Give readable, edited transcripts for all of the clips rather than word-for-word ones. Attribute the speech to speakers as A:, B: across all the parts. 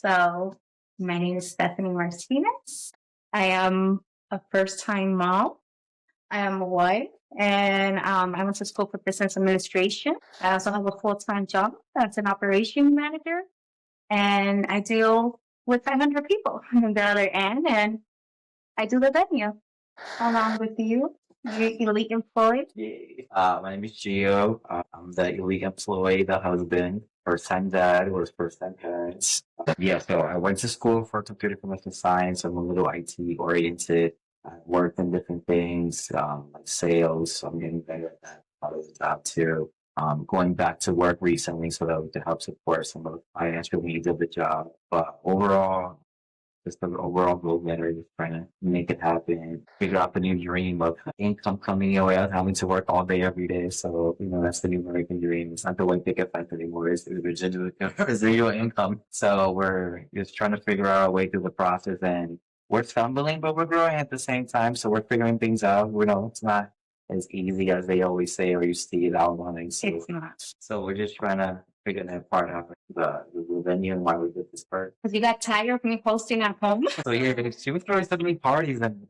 A: So, my name is Stephanie Martinez. I am a first time mom. I am a wife, and I went to school for business administration. I also have a full time job as an operation manager, and I deal with 500 people on the other end, and I do the venue along with you, the elite employee.
B: Yeah. My name is Gio. I'm the elite employee, the husband, first time dad, was first time parents. Yeah, so I went to school for computer information science. I'm a little IT oriented. I worked in different things, like sales. So I'm getting better at that part of the job too. Going back to work recently so that we can help support some of the financial needs of the job. But overall, just the overall goal getter, just trying to make it happen, figure out the new dream of income coming your way, having to work all day every day. So, that's the new American dream. It's not the white picket fence anymore. It's the residual income. So we're just trying to figure out our way through the process, and we're stumbling, but we're growing at the same time. So we're figuring things out. It's not as easy as they always say or you see it outlining.
A: It's not.
B: So we're just trying to figure that part out, the venue and why we did this part.
A: Because you got tired of me hosting at home.
B: So yeah, she was throwing so many parties, and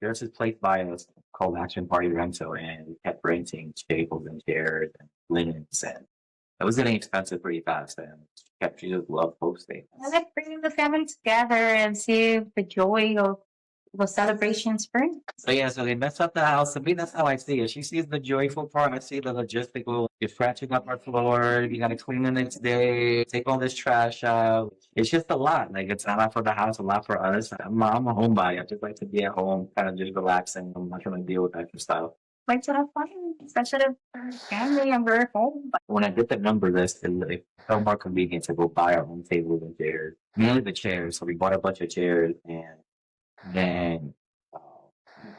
B: there's this place by us called Action Party Rental, and we kept renting tables and chairs and linens, and it was getting expensive pretty fast, and she just loved hosting.
A: I like bringing the family together and see the joy of what celebrations bring.
B: So yeah, so they mess up the house. To me, that's how I see it. She sees the joyful part. I see the logistical. You're scratching up our floor. You got to clean the next day. Take all this trash out. It's just a lot. Like, it's a lot for the house, a lot for us. I'm a homebody. I just like to be at home, kind of just relaxing. I'm not going to deal with extra stuff.
A: Like to have fun, especially for family and we're at home. But
B: when I did the number list, it felt more convenient to go buy our own tables and chairs. Mainly the chairs. So we bought a bunch of chairs, and then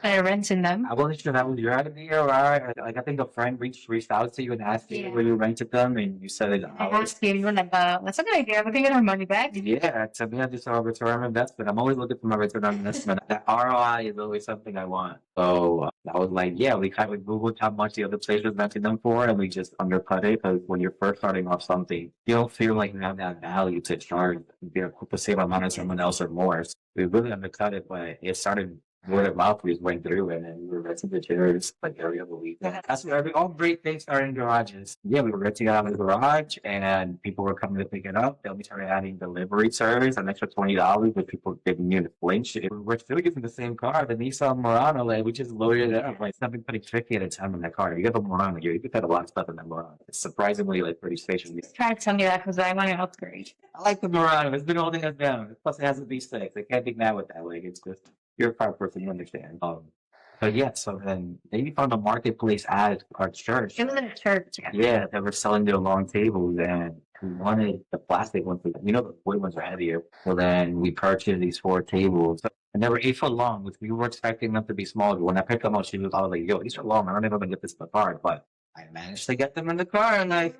A: renting them.
B: I wasn't sure that was your idea, or I think a friend reached out to you and asked you where you rented them, and you said it.
A: I asked you, you were like, that's a good idea. We can get our money back.
B: Yeah, to me, I just saw a return on investment. I'm always looking for my return on investment. That ROI is always something I want. So I was like, yeah, we kind of Googled how much the other place was renting them for, and we just undercut it, because when you're first starting off something, you don't feel like you have that value to charge the same amount as someone else or more. So we really undercut it, but it started word of mouth. We just went through, and then we were renting the chairs like every other week. That's where all great things are in garages. Yeah, we were renting out of the garage, and people were coming to pick it up. Then we started adding delivery service, an extra $20, but people didn't need to flinch. We're still using the same car, the Nissan Murano. Like, we just loaded it up. Like, something pretty tricky at a time in that car. You get the Murano, you could put a lot of stuff in that Murano. It's surprisingly pretty spacious.
A: Try to tell me that because I want to upgrade.
B: I like the Murano. It's been holding us down. Plus, it has a V6. I can't be mad with that. Like, it's just. You're a car person, you understand. But yeah, so then they found a marketplace at our church.
A: It was in a church.
B: Yeah, they were selling their long tables, and we wanted the plastic ones. The wood ones are heavier. So then we purchased these 4 tables. And they were 8 foot long, which we were expecting them to be smaller. When I picked them up, I was like, yo, these are long. I don't know if I'm going to get this in the car. But I managed to get them in the car, and I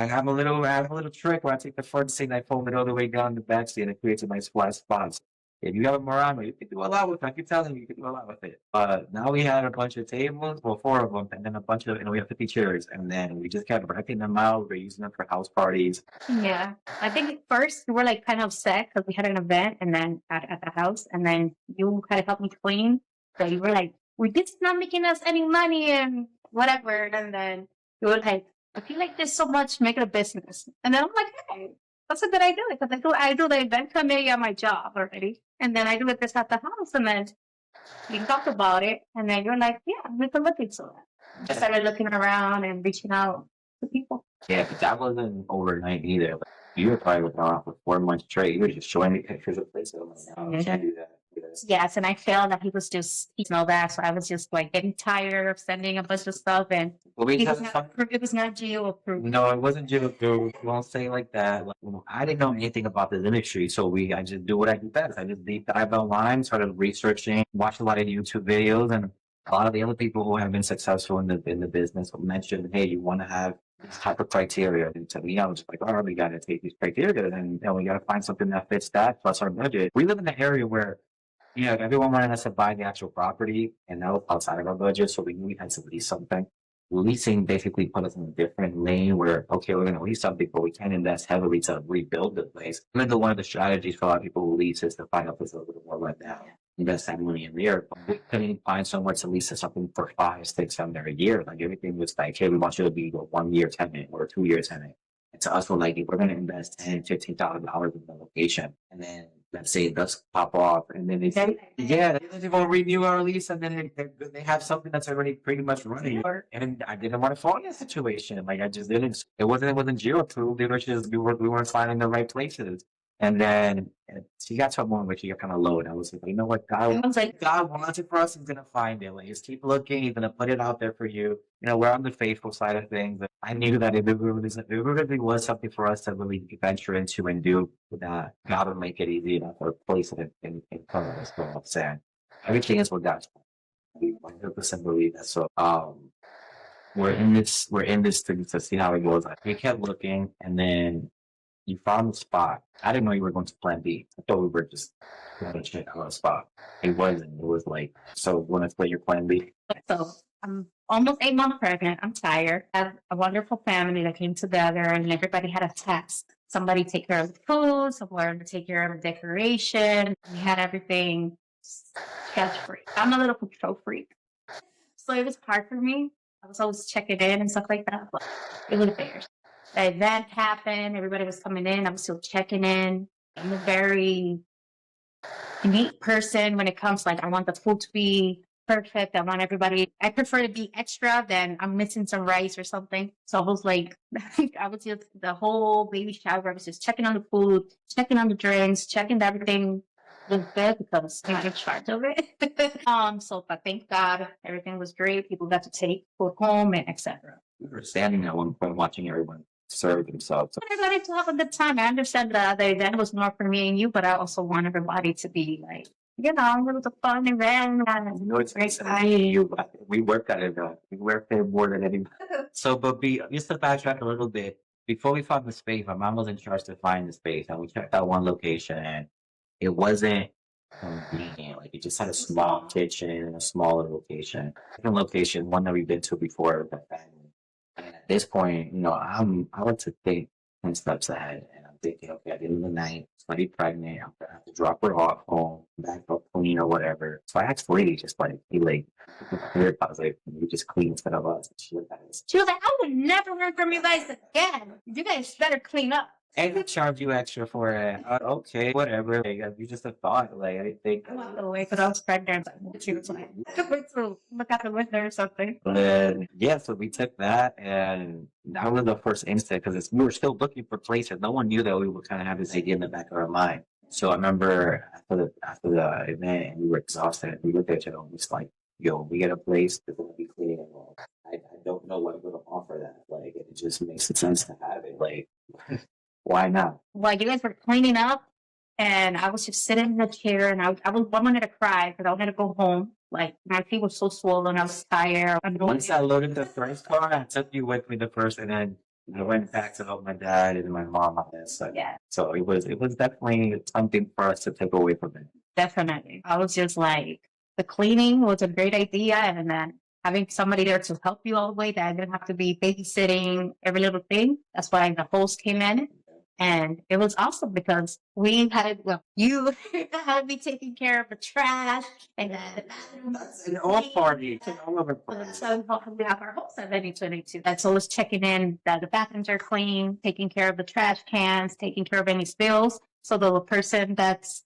B: have a little trick where I take the front seat and I fold it all the way down the back seat, and it creates a nice flat spot. If you have a Murano, you can do a lot with it. I keep telling you can do a lot with it. Now we had a bunch of tables, 4 of them, and then we have 50 chairs, and then we just kept renting them out. We're using them for house parties.
A: Yeah. I think at first we were kind of upset because we had an event and then at the house, and then you kind of helped me clean. So you were like, this is not making us any money and whatever. And then you were like, I feel like there's so much, make it a business. And then I'm like, hey. That's a good idea because I do the event committee at my job already, and then I do this at the house, and then we talked about it, and then you're like, yeah, we can look into it. I started looking around and reaching out to people.
B: Yeah, but that wasn't overnight either. You were probably looking around for 4 months straight. You were just showing me pictures of places. You can't do that.
A: Yes, and I felt that he was just all that, so I was just getting tired of sending a bunch of stuff, and it was not geo approved.
B: No, it wasn't geo approved. We won't say it like that. I didn't know anything about this industry, so I just do what I do best. I just deep dive online, started researching, watched a lot of YouTube videos, and a lot of the other people who have been successful in the business will mention, hey, you want to have this type of criteria. And to me, I was like, all right, we got to take these criteria, and we got to find something that fits that plus our budget. We live in an area where everyone wanted us to buy the actual property, and that was outside of our budget, so we knew we had to lease something. leasing basically put us in a different lane where, okay, we're going to lease something, but we can't invest heavily to rebuild the place. Even though one of the strategies for a lot of people who lease is to find a place a little bit more rent down, invest that money in there. But we couldn't find somewhere to lease something for 5, 6, 7 a year. Like everything was like, hey, we want you to be a 1-year tenant or a 2-year tenant. And to us, we're like, if we're going to invest $10,000, $15,000 in the location, and then let's say it does pop off, and then they say, yeah, they won't renew our lease, and then they have something that's already pretty much running. And I didn't want to fall in that situation. Like I just didn't. It wasn't geo-approved. They were just we weren't finding the right places. And then she got to a moment where she got kind of low, and I was like, you know what, God, God wants it for us. He's gonna find it. Like, just keep looking. He's gonna put it out there for you. You know, we're on the faithful side of things. But I knew that if it really was something for us to really venture into and do, that God would make it easy enough or place it in front of us. What I'm saying, everything is with God's plan. We 100% believe that. So, we're in this thing to see how it goes. Like, we kept looking, and then you found the spot. I didn't know you were going to plan B. I thought we were just going to check out a spot. It wasn't. It was like, so want to play your plan B?
A: So I'm almost 8 months pregnant. I'm tired. I have a wonderful family that came together, and everybody had a task. Somebody take care of the food, someone to take care of the decoration. We had everything stress free. I'm a little control freak, so it was hard for me. I was always checking in and stuff like that, but it was theirs. The event happened. Everybody was coming in. I'm still checking in. I'm a very neat person when it comes, like, I want the food to be perfect. I want everybody, I prefer to be extra than I'm missing some rice or something. So I was like, I was just, the whole baby shower, I was just checking on the food, checking on the drinks, checking that everything was good because I'm in charge of it. But thank God everything was great. People got to take food home and etc.
B: We were standing at one point watching everyone serve themselves.
A: Everybody to have a good time. I understand that the event was more for me and you, but I also want everybody to be like, you know, it was a fun event.
B: You know, it's great. We worked at it. We worked there more than anybody. So, but just to backtrack a little bit, before we found the space, my mom was in charge to find the space, and we checked out one location, and it wasn't convenient. Like, it just had a small kitchen and a smaller location. Different location, one that we've been to before, the family. And at this point, you know, I want to think 10 steps ahead, and I'm thinking, okay, at the end of the night, somebody pregnant, I'm gonna have to drop her off home, back up clean or whatever. So I asked the lady, just like, hey, like, I was like, you just clean instead of us. And she was
A: like, I would never work from you guys again. You guys better clean up.
B: And they charge you extra for it. Okay, whatever. Like, you just a thought. Like, I think.
A: I walked away because I was pregnant. She was like, I could wait to look out the window or something.
B: But yeah, so we took that, and that was the first instant because we were still looking for places. No one knew that we would kind of have this idea in the back of our mind. So I remember after the event, and we were exhausted. We looked at each other and was like, yo, we get a place that's going to be clean and all. I don't know what I'm going to offer that. Like, it just makes sense to have it. Like, why not?
A: Well, you guys were cleaning up, and I was just sitting in the chair, and I wanted to cry because I wanted to go home. Like, my feet were so swollen, I was tired.
B: Once I loaded the first car, I took you with me the first, and then I went back to help my dad and my mom on this.
A: Yeah.
B: So it was definitely something for us to take away from it.
A: Definitely. I was just like, the cleaning was a great idea, and then having somebody there to help you all the way, that I didn't have to be babysitting every little thing. That's why the host came in. And it was awesome because you had me taking care of the trash and
B: that's an all party. It's an all over party.
A: So we have our host at Venue22. That's always checking in that the bathrooms are clean, taking care of the trash cans, taking care of any spills. So the person that's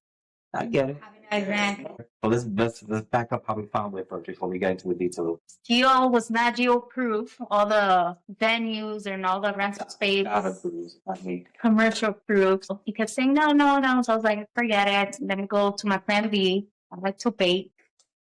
B: I get it.
A: Event.
B: Well, let's back up how we found it first before we get into the details.
A: Geo was not geo-proof. All the venues and all the rental space commercial proof. So he kept saying no. So I was like, forget it. Let me go to my plan B. I like to bake,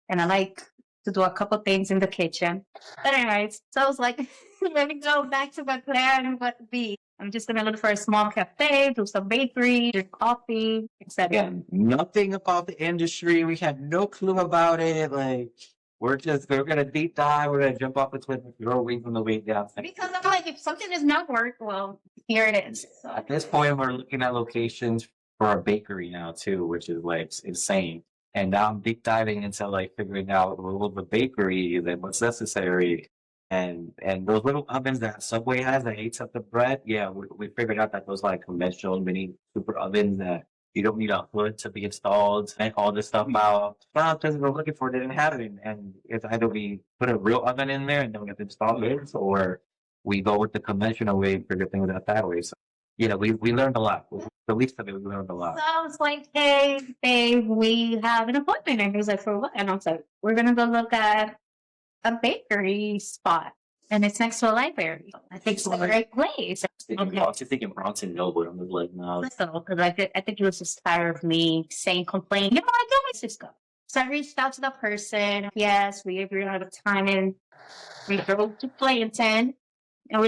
A: and I like to do a couple things in the kitchen. But anyways, so I was like, let me go back to my plan B. I'm just gonna look for a small cafe, do some bakery, drink coffee, etc.
B: Yeah, nothing about the industry. We had no clue about it. Like, we're gonna deep dive. We're gonna jump off the cliff and throw wings on the way down.
A: Because I'm like, if something does not work, well, here it is. So.
B: At this point, we're looking at locations for a bakery now too, which is like insane. And now I'm deep diving into like figuring out the bakery, then what's necessary. And those little ovens that Subway has that heats up the bread, yeah, we figured out that those like conventional mini super ovens that you don't need a hood to be installed and all this stuff out. Well, because we're looking for didn't have it, and it's either we put a real oven in there and then we have to install it, or we go with the conventional way and figure things out that way. So yeah, we learned a lot. The least of it, we learned a
A: So
B: lot.
A: I was like, hey, babe, we have an appointment. And he was like, for what? And I was like, we're going to go look at a bakery spot. And it's next to a library. I think it's a great place.
B: I was thinking Bronson Noble. I'm like, no.
A: So, because I think he was just tired of me saying, complaining, you know, I don't let's just go. So I reached out to the person. Yes, we agreed on a time and we drove to Slatington. And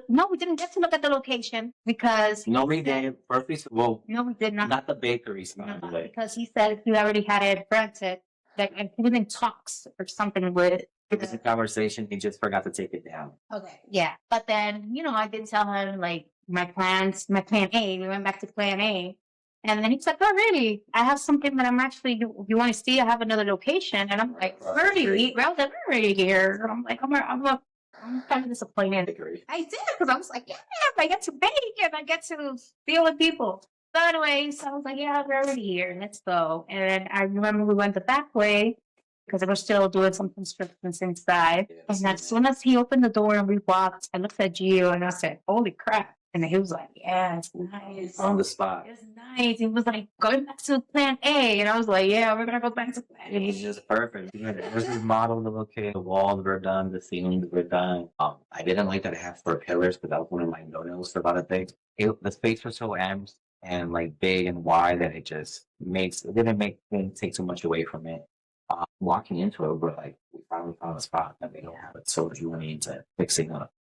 A: no, we didn't get to look at the location because.
B: No, we didn't. First, well,
A: no, we did not.
B: not the bakeries,
A: No,
B: not the
A: because he said he already had it rented. Like, and he was in talks or something with.
B: It was a conversation. He just forgot to take it down.
A: Okay. Yeah. But then, you know, I did tell him like my plan A. We went back to plan A. And then he's like, oh, really? I have something that I'm actually, you want to see? I have another location. And I'm like, we're already here. I'm like, I'm kind of disappointed. I did, because I was like, yeah, I get to bake and I get to deal with people. So anyway, so I was like, yeah, we're already here. Let's go. And I remember we went the back way because they were still doing some constructions inside.
B: Yes.
A: And as soon as he opened the door and we walked, I looked at Gio and I said, holy crap. And he was like, yeah, it's nice.
B: On the spot.
A: It's nice. He was like, going back to plan A. And I was like, yeah, we're going to go back to plan A.
B: It's just perfect. This is modeled the location. The walls were done. The ceilings were done. I didn't like that it had 4 pillars because that was one of my no-nos for a lot of things. The space was so empty and like big and wide that it didn't take too much away from it. Walking into it, we're like, we finally found a spot that we don't have it. So you need to fixing up.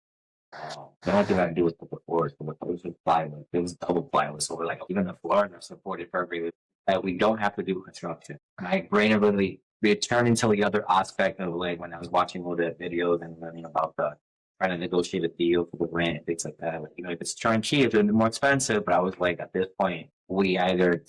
B: The only thing I can do is put the floors, but the floors was plywood. It was double plywood, so we're like, even the floors are supported perfectly. That we don't have to do construction. My brain really returned into the other aspect of like when I was watching all the videos and learning about trying to negotiate a deal for the rent and things like that. Like, you know, if it's turnkey, it's going to be more expensive. But I was like, at this point, we either,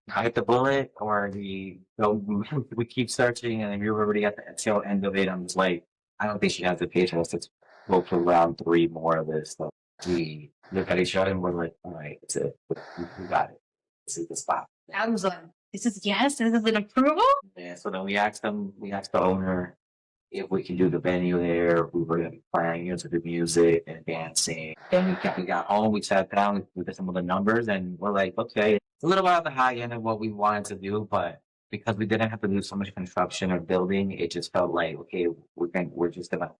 B: bite the bullet or we keep searching, and you're already at the tail end of it. I'm just like, I don't think she has the patience to go for round 3 more of this. So we look at each other and we're like, all right, it's it. We got it. This is the spot.
A: I was like, this is an approval?
B: Yeah, so then we asked the owner if we can do the venue there. We were going to be playing to the music and dancing. Then we got home, we sat down, we did some of the numbers, and we're like, okay, it's a little bit on the high end of what we wanted to do, but because we didn't have to do so much construction or building, it just felt like, okay, we're just gonna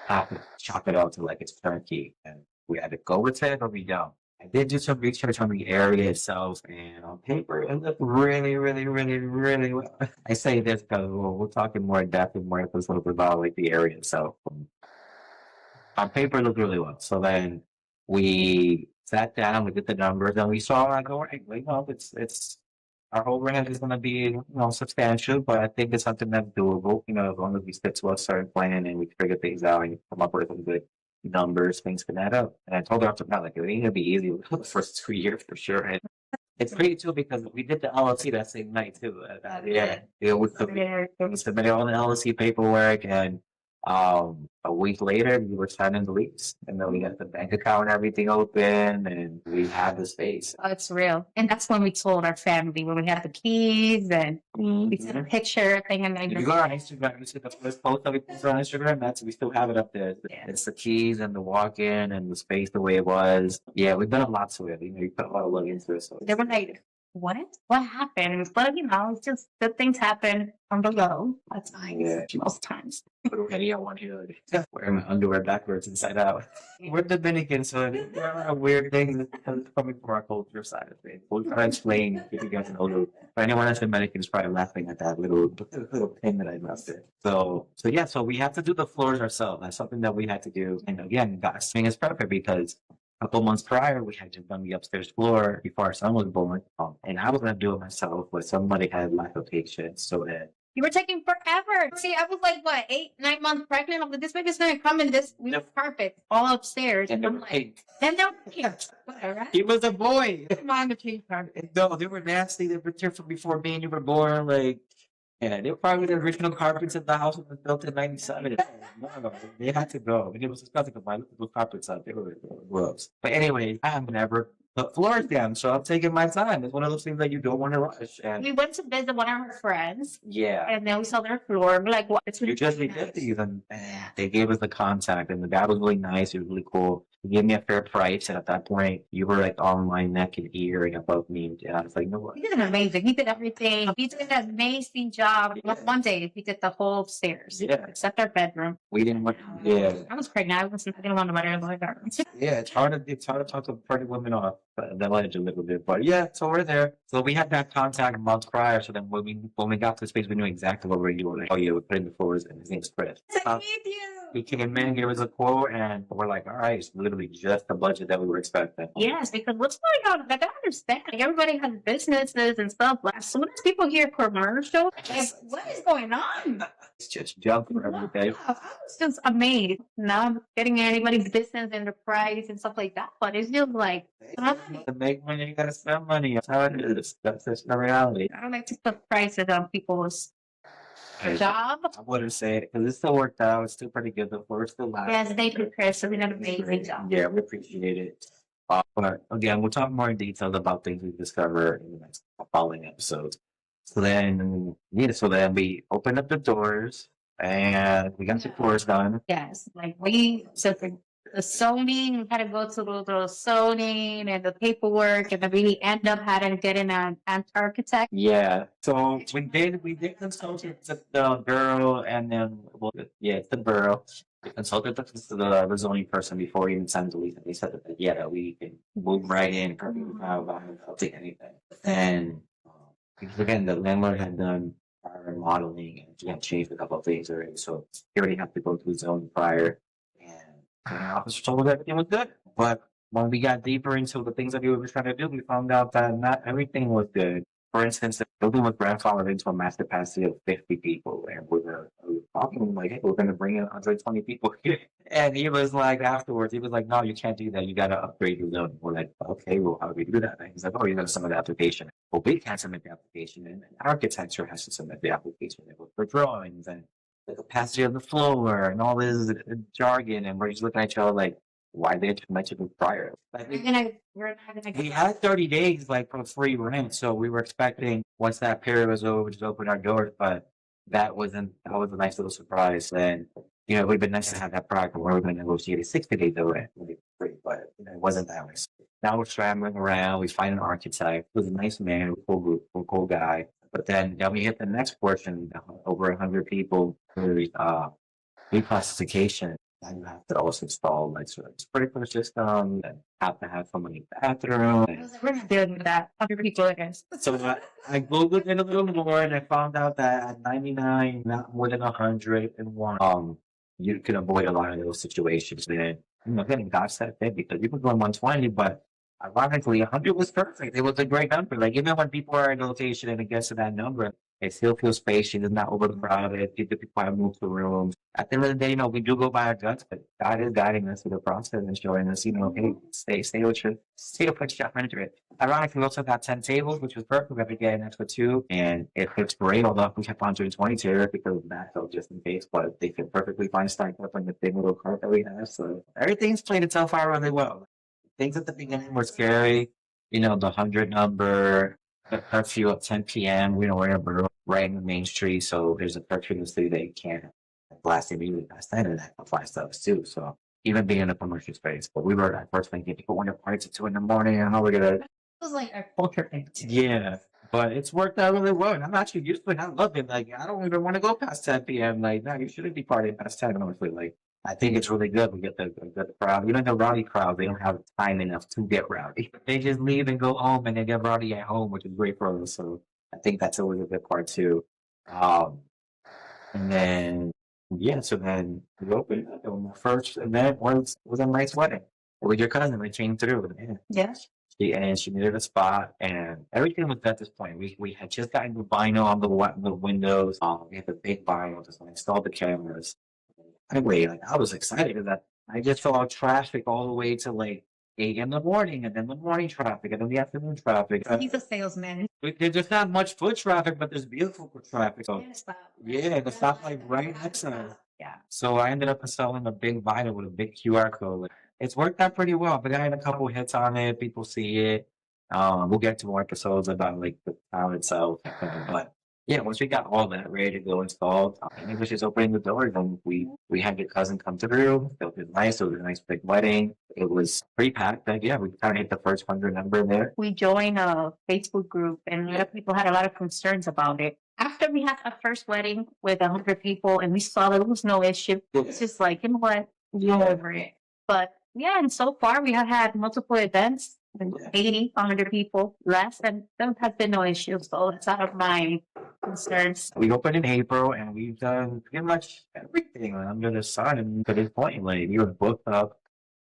B: have to chop it out to like it's turnkey, and we had to go with it or we don't. I did do some research on the area itself, and on paper, it looked really, really, really, really well. I say this because we're talking more in depth and more episodes about like the area itself. On paper, it looked really well. So then we sat down, we did the numbers, and we saw like, all right, it's our whole rent is going to be substantial, but I think it's something that's doable. As long as we stick to a certain plan and we figure things out and come up with some good numbers, things can add up. And I told her after that, like, it ain't gonna be easy for the first 2 years for sure. And it's crazy too because we did the LLC that same night too. We submitted all the LLC paperwork, and a week later we were signing the lease, and then we got the bank account and everything open, and we had the space.
A: Oh, it's real. And that's when we told our family when we had the keys and we sent a picture thing. And
B: if you go on Instagram, you see the first post that we posted on Instagram, we still have it up there.
A: Yeah.
B: It's the keys and the walk-in and the space the way it was. Yeah, we've done a lot to it. We put a lot of love into it. So
A: they were like, what happened? But it's just good things happen on the low. That's fine.
B: Yeah.
A: Most times.
B: I want to wear my underwear backwards inside out. We're Dominican, so there are weird things that coming from our culture side of things. We'll try to explain if you guys know. For anyone that's Dominican is probably laughing at that little pin that I left there. So we have to do the floors ourselves. That's something that we had to do. And again, that thing is perfect because a couple months prior, we had just done the upstairs floor before our son was born. And I was going to do it myself, but somebody had lack of patience. So that
A: you were taking forever. See, I was like, 8, 9 months pregnant. I'm like, this baby's going to come in this carpet all upstairs.
B: And
A: I'm like, then they're pink. Whatever.
B: He was a boy.
A: Come on, the pink carpet.
B: No, they were nasty. They were here from before me and you were born. Like, Yeah, they were probably the original carpets in the house that was built in '97. No, they had to go. And it was disgusting because I looked at those carpets up. They were gross. But anyway, I have never put floors down, so I'm taking my time. It's one of those things that you don't want to rush. And
A: We went to visit one of her friends,
B: yeah,
A: and then we saw their floor. We're like, "What?" It's
B: you
A: really
B: just
A: nice.
B: did these, and they gave us the contact, and the guy was really nice. He was really cool. He gave me a fair price, and at that point, you were like on my neck and ear and above me. And I was like, no, what?
A: He did an amazing. He did everything. He did an amazing job.
B: Yeah.
A: One day, he did the whole upstairs,
B: Yeah.
A: except our bedroom.
B: We didn't want. Yeah,
A: I was pregnant. I didn't want to wear my garments.
B: yeah. It's hard to talk to pregnant women off that ledge a little bit, but yeah. So we're there. So we had that contact a month prior. So then when we got to the space, we knew exactly what we were doing. Like, oh yeah, we're putting the floors, and his name's Chris.
A: I need you.
B: He came in, gave us a quote, and we're like, all right, it's literally just the budget that we were expecting.
A: Yes, because what's going on? Like, I don't understand. Like, everybody has businesses and stuff. But as soon as people hear commercials, like, what is going on?
B: It's just junk for every day.
A: Wow, I was just amazed. Not getting anybody's business and the price and stuff like that, but it's just like,
B: To make money, you gotta spend money. That's how it is. That's just the reality.
A: I don't like to put prices on people's job.
B: I wouldn't say it because it still worked out. It's still pretty good. The floor still lasts.
A: Yes, they prepare, so we did an amazing job.
B: Yeah, we appreciate it. But again, we'll talk more in detail about things we discover in the next following episodes. So then we opened up the doors and we got the floors done.
A: Yes, like so for the zoning, we had to go through the zoning and the paperwork, and then we end up having to get in an architect.
B: Yeah. So we did consult the borough and then it's the borough. We consulted the zoning person before we even signed the lease, and they said that we can move right in, perfectly without update anything. But then because again, the landlord had done our modeling and he had changed a couple of things already, so he already had to go through zoning prior. And the officer told us everything was good. But when we got deeper into the things that we were trying to do, we found out that not everything was good. For instance, the building was grandfathered into a mass capacity of 50 people, and we were talking like, hey, we're going to bring in 120 people here. And he was like, afterwards, he was like, no, you can't do that. You got to upgrade your zone. We're like, okay, well, how do we do that? And he's like, oh, you got to submit the application. Well, we can't submit the application, and architecture has to submit the application. It was for drawings and the capacity of the floor and all this jargon, and we're just looking at each other like, why they mentioned it prior? Like,
A: We're not gonna
B: we had 30 days like for free rent, so we were expecting once that period was over, we just open our doors. But that was a nice little surprise. And it would have been nice to have that product where we're going to negotiate a 60 days of rent, free, but it wasn't that way. Now we're scrambling around. We find an architect. He was a nice man, cool guy. But then we hit the next portion, over 100 people, reclassification. And you have to also install like sort of sprinkler system and have to have someone in the bathroom.
A: We're not dealing with that. 100 people, I guess.
B: So I Googled it a little more and I found out that at 99, not more than 101, you can avoid a lot of those situations. And getting God set there because you could go on 120, but ironically, 100 was perfect. It was a great number. Like even when people are in a location and it gets to that number, it still feels spacious. It's not overcrowded. People have moved to rooms. At the end of the day, we do go by our guts, but God is guiding us through the process and showing us, hey, stay with your 100. Ironically, we also got 10 tables, which was perfect. We had to get an extra 2, and it fits great. Although we kept 120 chairs because of that, so just in case, but they fit perfectly fine stacked up on the big little cart that we have. So everything's played itself out really well. Things at the beginning were scary, the 100 number, the curfew at 10 p.m. We're in a borough right in the main street, so there's a curfew in the city that you can't blast immediately past that, and that applies to us too. So even being in a commercial space, but we were at first thinking people want to party at 2 a.m. and how we're gonna.
A: It was like a culture thing too.
B: Yeah, but it's worked out really well, and I'm actually used to it. I love it. Like I don't even want to go past 10 p.m. Like no, you shouldn't be partying past 10. Honestly, like. I think it's really good. We get the crowd. Even the rowdy crowd, they don't have time enough to get rowdy. They just leave and go home, and they get rowdy at home, which is great for us. So I think that's always a good part too. And then so then we opened up. And the first event was a nice wedding with your cousin. They came through.
A: Yes.
B: She needed a spot, and everything was at this point. We had just gotten the vinyl on the windows. We had the big vinyl, just installed the cameras. Anyway, I was excited that I just saw traffic all the way to 8 in the morning, and then the morning traffic, and then the afternoon traffic.
A: He's a salesman.
B: There's not much foot traffic, but there's beautiful foot traffic. So yeah, the stoplight right next to us.
A: Yeah.
B: So I ended up installing a big vinyl with a big QR code. It's worked out pretty well, but I had a couple hits on it. People see it. We'll get to more episodes about like the town itself. But yeah, once we got all that ready to go installed, it was just opening the doors, and we had your cousin come through. It was nice. It was a nice big wedding. It was pretty packed. But yeah, we kind of hit the first 100 number there. We joined a Facebook group, and a lot of people had a lot of concerns about it. After we had our first wedding with 100 people, and we saw there was no issue, it's just like, you know what, we're over it. But yeah, and so far we have had multiple events, 80, 100 people less, and there has been no issue. So it's out of my concerns. We opened in April, and we've done pretty much everything under the sun. And to this point, like, we were booked up.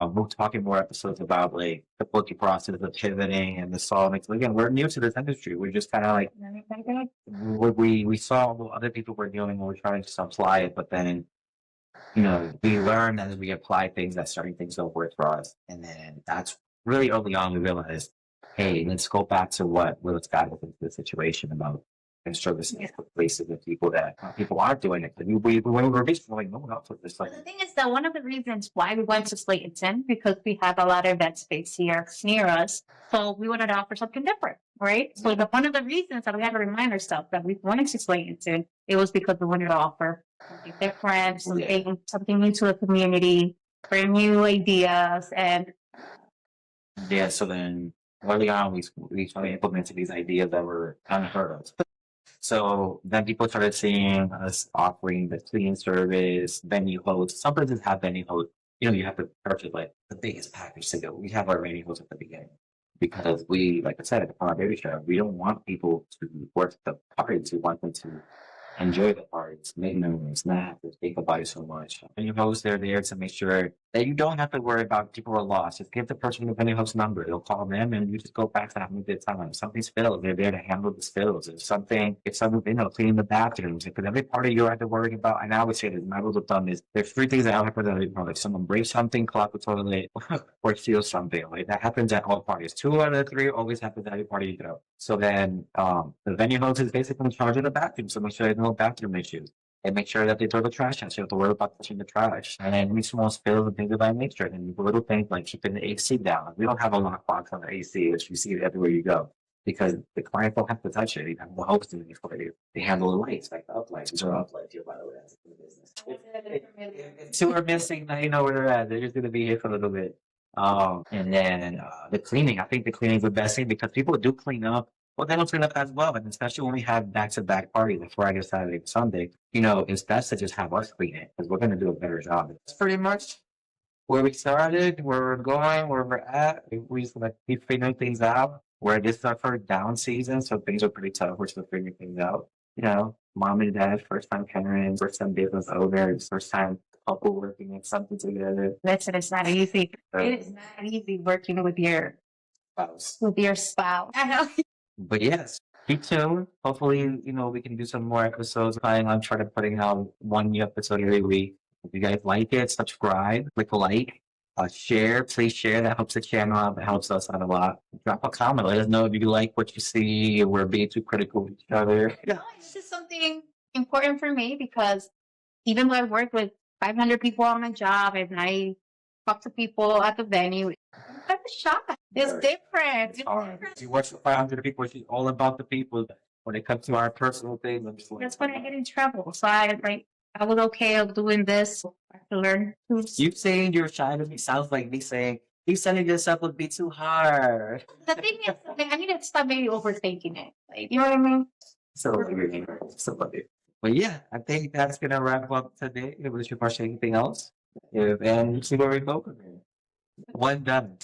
B: We're talking more episodes about like the booking process, the pivoting, and the solving. Again, we're new to this industry. We're just kind of like we saw what other people were doing, and we're trying to apply it. But then, you know, we learn as we apply things that certain things don't work for us, and then that's really early on we realized, hey, let's go back to what Will's got us into the situation about and servicing places and people that people aren't doing it. We were basically like, no one else with this. Like, the thing is that one of the reasons why we went to Slatington, because we have a lot of event space here near us, so we wanted to offer something different, right? So one of the reasons that we had to remind ourselves that we wanted to Slatington, it was because we wanted to offer something different, something new to the community, bring new ideas, and yeah. So then early on, we started implementing these ideas that were unheard of. So then people started seeing us offering the cleaning service, venue hosts. Some places have venue hosts. You know, you have to purchase like the biggest package to go. We have our venue hosts at the beginning because we, like I said, at the Palm Baby Show, we don't want people to work the parties. We want them to enjoy the parties, make memories, not have to think about it so much. Venue hosts, they're there to make sure that you don't have to worry about people are lost. Just give the person the venue host number. They'll call them, and you just go back to having a good time. If something spills, they're there to handle the spills. If something, you know, cleaning the bathrooms. Because every party you have to worry about, and I always say this, my rule of thumb is there's 3 things that happen at every party. If someone breaks something, clog the toilet, or steals something. Like that happens at all parties. 2 out of the 3 always happens at every party you go. So then the venue host is basically in charge of the bathroom. So make sure there's no bathroom issues. And make sure that they throw the trash out. So you have to worry about touching the trash. And then any small spills and things of that nature. And little things like keeping the AC down. We don't have a lockbox on the AC, which you see it everywhere you go. Because the client don't have to touch it. You have the host doing it for you. They handle the lights, like the uplights. These are uplights here, by the way. That's the business. If 2 are missing, now you know where they're at. They're just going to be here for a little bit. And then the cleaning. I think the cleaning is the best thing because people do clean up. Well, they don't clean up as well, and especially when we have back-to-back parties, like Friday, Saturday, and Sunday, you know, it's best to just have us clean it because we're going to do a better job. It's pretty much where we started, where we're going, where we're at. We just like keep figuring things out. Where this is our first down season, so things are pretty tough. We're still figuring things out. You know, mom and dad, first time parents, first time business owners, first time couple working on something together. Listen, it's not easy. It is not easy working with your spouse. I know. But yes, keep tuned. Hopefully, you know, we can do some more episodes. Planning on trying to putting out 1 new episode every week. If you guys like it, subscribe, click like, share. Please share. That helps the channel out. That helps us out a lot. Drop a comment. Let us know if you like what you see. We're being too critical of each other. No, this is something important for me because even though I work with 500 people on my job and I talk to people at the venue, I'm kind of shocked. It's different. You watch 500 people, she's all about the people. When it comes to our personal things, I'm just like, that's when I get in trouble. So I was okay of doing this. I have to learn. You saying you're shy to me sounds like me saying you setting yourself would be too hard. The thing is, I need to stop maybe overthinking it. Like, you know what I mean? So funny. But yeah, I think that's gonna wrap up today. If you watch anything else, and see where we go from here. 1 done.